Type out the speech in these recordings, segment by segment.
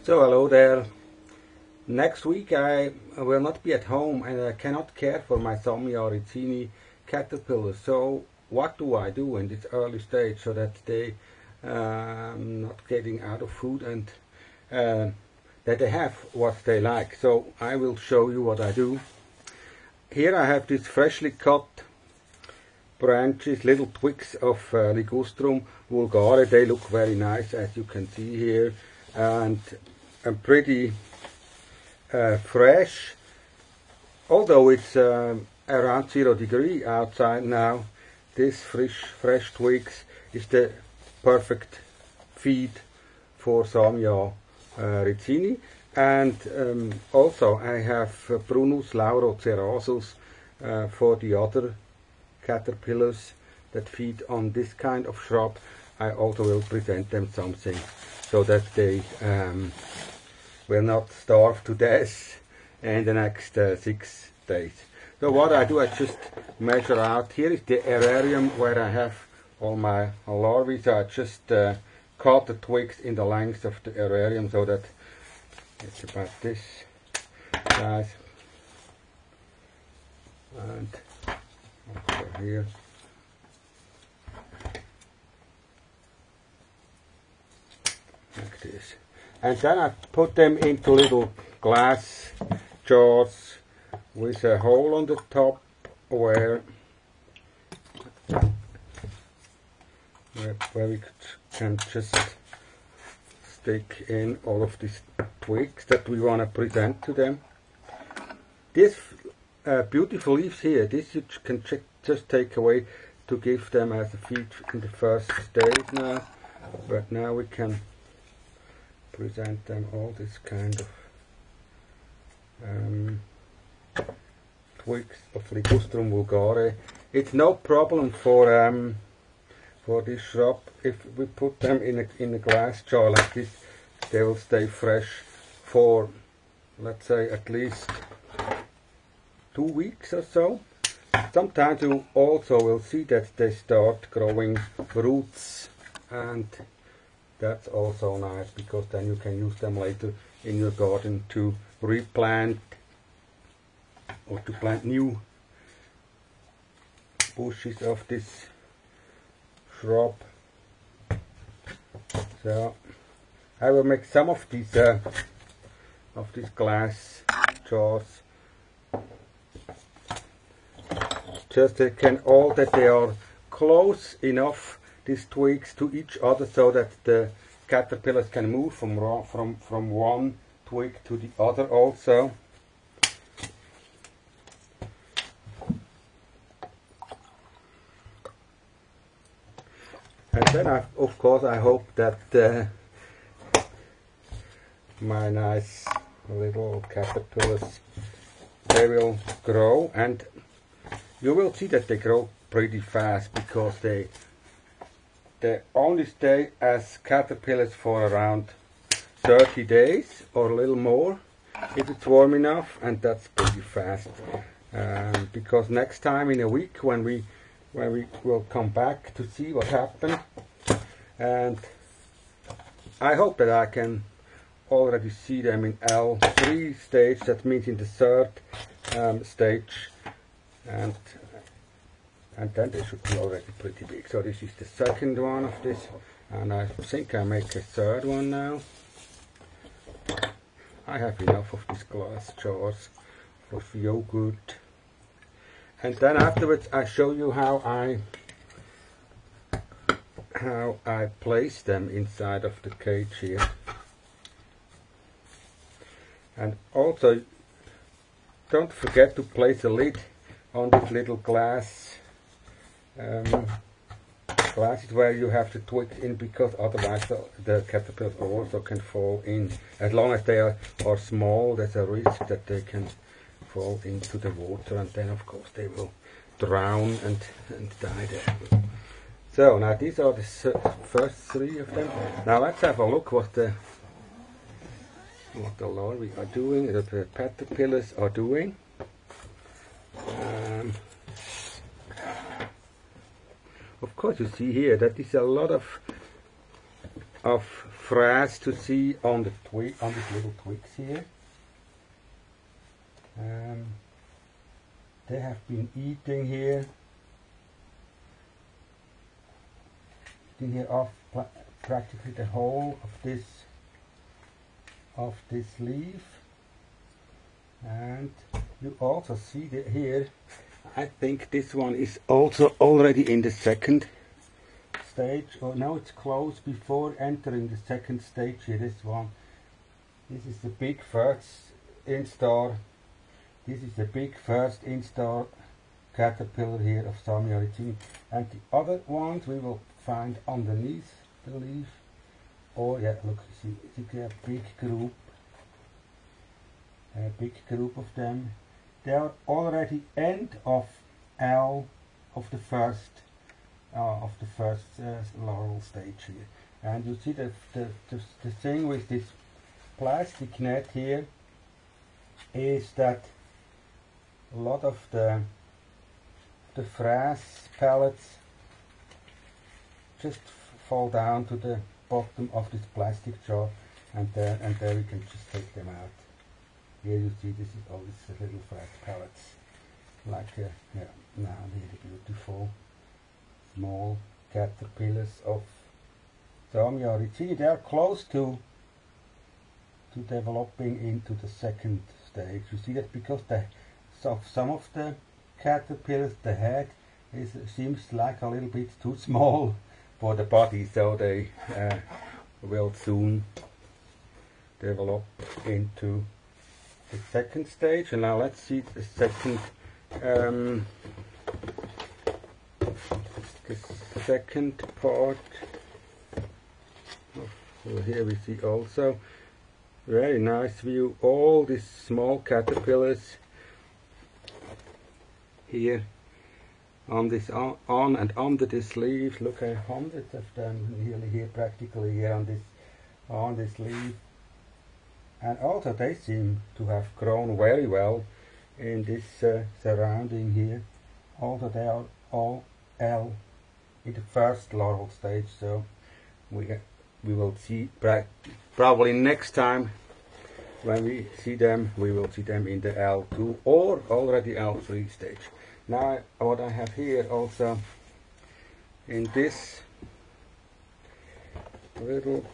So hello there. Next week I will not be at home and I cannot care for my Samia or ricini caterpillars. So what do I do in this early stage so that they not getting out of food and that they have what they like? So I will show you what I do. Here I have these freshly cut branches, little twigs of Ligustrum vulgare. They look very nice, as you can see here, and pretty fresh. Although it's around 0 degrees outside now, this fresh twigs is the perfect feed for Samia ricini. And also I have Prunus laurocerasus for the other caterpillars that feed on this kind of shrub. I also will present them something so that they will not starve to death in the next 6 days. So what I do, I just measure out. Here is the aerarium where I have all my larvae. So I just cut the twigs in the length of the aerarium so that it's about this size. And also here. Like this. And then I put them into little glass jars with a hole on the top where we can just stick in all of these twigs that we want to present to them. These beautiful leaves here, this you can just take away to give them as a feed in the first days now. But now we can present them all this kind of twigs of Ligustrum vulgare. It's no problem for this shrub. If we put them in a glass jar like this, they will stay fresh for, let's say, at least 2 weeks or so. Sometimes you also will see that they start growing roots, and that's also nice because then you can use them later in your garden to replant or to plant new bushes of this shrub. So I will make some of these glass jars. Just that they are close enough, these twigs, to each other so that the caterpillars can move from one twig to the other also. And then of course I hope that my nice little caterpillars, they will grow, and you will see that they grow pretty fast because they only stay as caterpillars for around 30 days or a little more if it's warm enough, and that's pretty fast. Because next time in a week when we will come back to see what happened, and I hope that I can already see them in L3 stage, that means in the third stage, and then they should be already pretty big. So this is the second one of this, and I think I make a third one now. I have enough of these glass jars for yogurt. And then afterwards I show you how I place them inside of the cage here. And also don't forget to place a lid on this little glass glasses where you have the twigs in, because otherwise the caterpillars also can fall in. As long as they are small, there's a risk that they can fall into the water, and then of course they will drown and die there. So now these are the first 3 of them. Now let's have a look what the larvae are doing, what the caterpillars are doing. Of course you see here that is a lot of frass to see on the twig, on these little twigs here. They have been eating here off practically the whole of this leaf, and you also see that here. I think this one is also already in the second stage, or now it's close before entering the second stage here. This is the big first instar. This is the big first instar caterpillar here of Samia ricini, and the other ones we will find underneath the leaf. Oh yeah, look, see a big group of them. They are already end of the first larval stage here, and you see the thing with this plastic net here is that a lot of the frass pellets just fall down to the bottom of this plastic jar, and there we can just take them out. Here you see this is all these little frass pellets, like yeah, now really beautiful small caterpillars of Samia ricini. They are close to developing into the second stage. You see that because some of the caterpillars, the head seems like a little bit too small for the body, so they will soon develop into the second stage. And now let's see the second part. So here we see also very nice view, all these small caterpillars here on this on and under this leaf. Look at hundreds of them nearly here, practically here on this leaf. And also they seem to have grown very well in this surrounding here. Also they are all in the first larval stage, so we will see probably next time when we see them, we will see them in the L2 or already L3 stage. Now what I have here also in this little,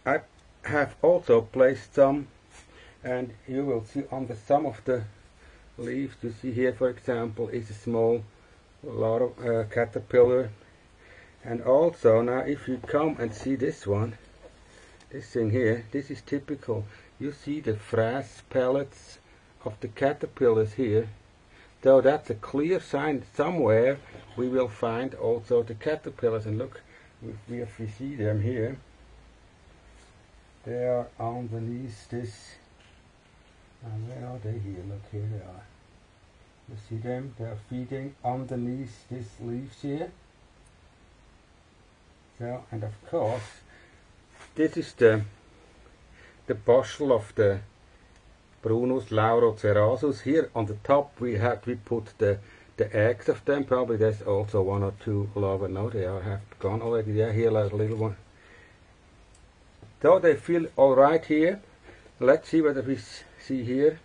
I have also placed some, and you will see on some of the leaves, you see here for example is a small caterpillar. And also now if you come and see this one, this thing here, this is typical. You see the frass pellets of the caterpillars here, so that's a clear sign somewhere we will find also the caterpillars. And look, if we see them here, they are underneath this, and where are they here? Look, here they are. You see them, they are feeding underneath these leaves here. So, and of course this is the bushel of the Prunus laurocerasus. Here on the top we put the eggs of them. Probably there's also one or two larvae. No, they have gone already. They are here, like a little one. So they feel alright here. Let's see whether we see here.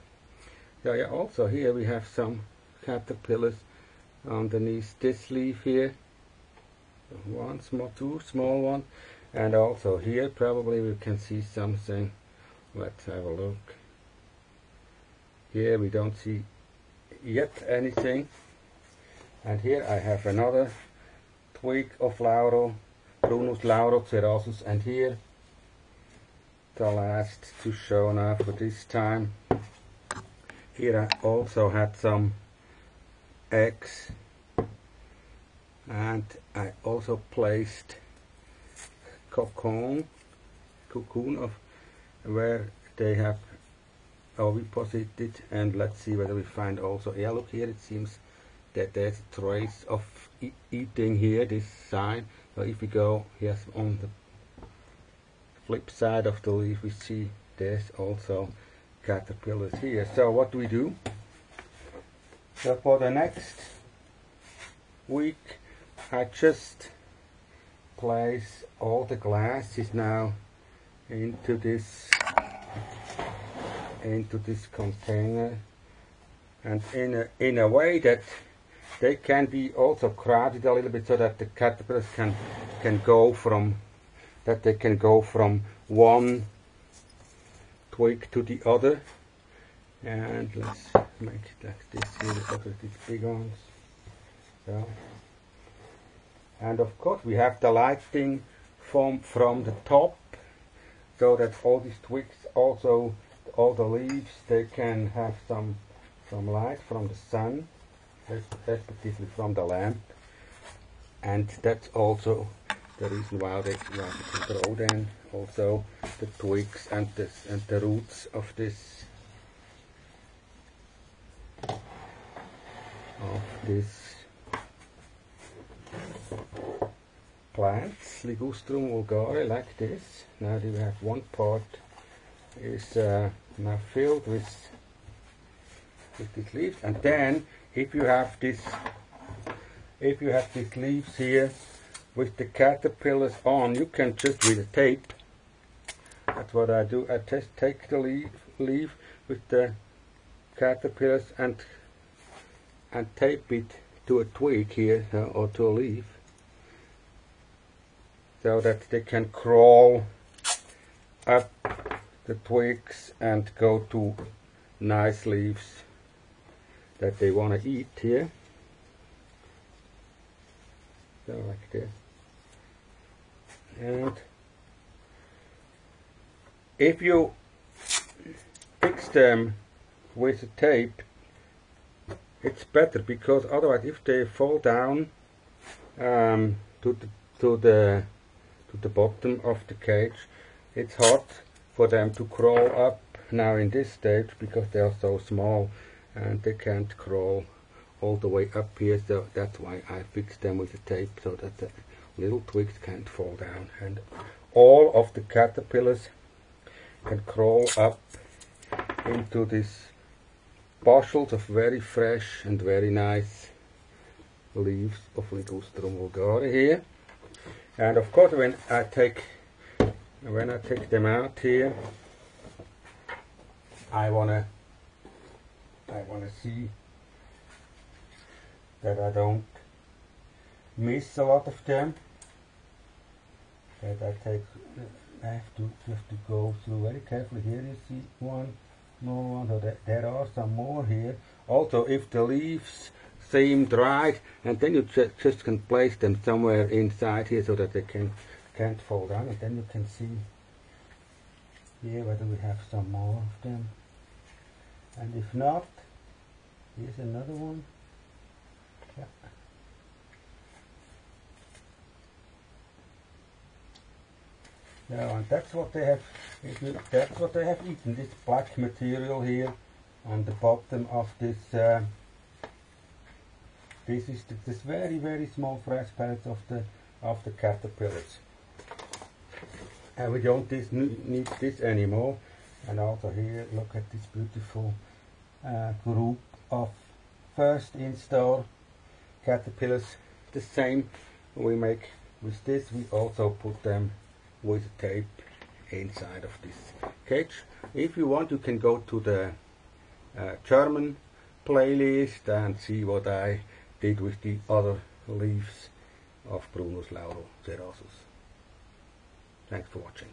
Yeah, also here we have some caterpillars underneath this leaf here. Two small ones, and also here probably we can see something. Let's have a look. Here we don't see yet anything, and here I have another twig of Prunus laurocerasus, and here the last to show now for this time. Here I also had some eggs, and I also placed cocoon of where they have oviposited, and let's see whether we find also, yeah, look here, it seems that there's a trace of eating here, this sign. So if we go here on the flip side of the leaf, we see there's also caterpillars here. So what do we do? So for the next week I just place all the glasses now into this container, and in a way that they can be also crowded a little bit, so that the caterpillars can go from one twig to the other. And let's make it like this here, other these big ones. So, and of course we have the lighting from the top, so that all these twigs, also all the leaves, they can have some light from the sun, respectively from the lamp. And that's also the reason why they can grow then also the twigs and the roots of this plants, Ligustrum vulgare, like this. Now we have one part is now filled with these leaves, and then if you have these leaves here with the caterpillars on, you can just with a tape. That's what I do. I just take the leaf with the caterpillars and tape it to a twig here, or to a leaf, so that they can crawl up the twigs and go to nice leaves that they want to eat here. So like this. And if you fix them with a tape, it's better, because otherwise if they fall down to the bottom of the cage, it's hard for them to crawl up now in this stage, because they are so small and they can't crawl all the way up here. So that's why I fix them with a tape, so that the little twigs can't fall down, and all of the caterpillars can crawl up into these bushels of very fresh and very nice leaves of Ligustrum vulgare here. And of course when I take them out here, I wanna see that I don't miss a lot of them. That I have to go through very carefully. Here you see one more one, so there are some more here. Also, if the leaves seem dried, and then you just can place them somewhere inside here, so that they can't fall down, and then you can see here whether we have some more of them. And if not, here's another one. Yeah. Yeah, and that's what they have. That's what they have eaten. This black material here on the bottom of this. This is this very small fresh pellets of the caterpillars. And we don't need this anymore. And also here, look at this beautiful group of first install caterpillars. The same we make with this. We also put them with tape inside of this cage. If you want, you can go to the German playlist and see what I did with the other leaves of Prunus lauro cerasus. Thanks for watching.